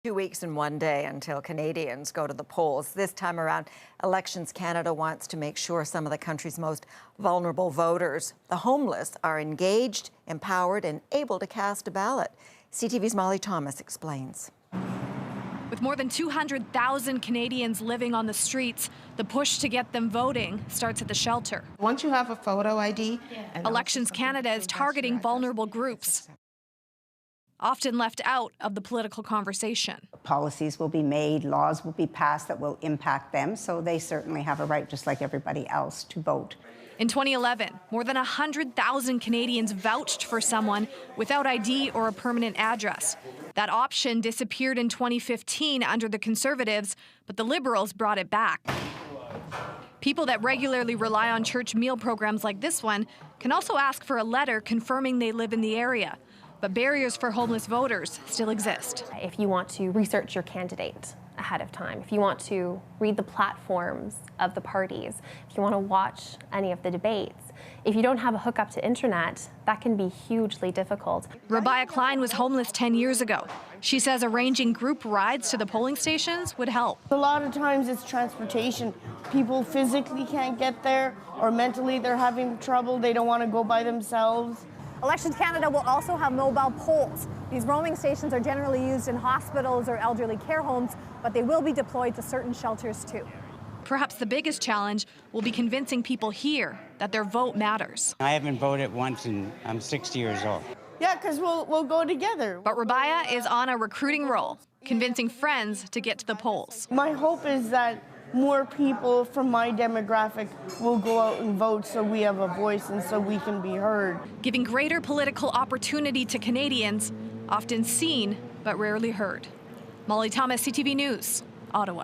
2 weeks and 1 day until Canadians go to the polls. This time around, Elections Canada wants to make sure some of the country's most vulnerable voters, the homeless, are engaged, empowered, and able to cast a ballot. CTV's Molly Thomas explains. With more than 200,000 Canadians living on the streets, the push to get them voting starts at the shelter. Once you have a photo ID... Elections Canada is targeting vulnerable groups, often left out of the political conversation. Policies will be made, laws will be passed that will impact them, so they certainly have a right, just like everybody else, to vote. In 2011, more than 100,000 Canadians vouched for someone without ID or a permanent address. That option disappeared in 2015 under the Conservatives, but the Liberals brought it back. People that regularly rely on church meal programs like this one can also ask for a letter confirming they live in the area. But barriers for homeless voters still exist. If you want to research your candidate ahead of time, if you want to read the platforms of the parties, if you want to watch any of the debates, if you don't have a hookup to internet, that can be hugely difficult. Rabia Klein was homeless 10 years ago. She says arranging group rides to the polling stations would help. A lot of times it's transportation. People physically can't get there, or mentally they're having trouble. They don't want to go by themselves. Elections Canada will also have mobile polls. These roaming stations are generally used in hospitals or elderly care homes, but they will be deployed to certain shelters too. Perhaps the biggest challenge will be convincing people here that their vote matters. I haven't voted once and I'm 60 years old. Yeah, because we'll go together. But Rabia is on a recruiting role, convincing friends to get to the polls. My hope is that more people from my demographic will go out and vote so we have a voice and so we can be heard. Giving greater political opportunity to Canadians, often seen but rarely heard. Molly Thomas, CTV News, Ottawa.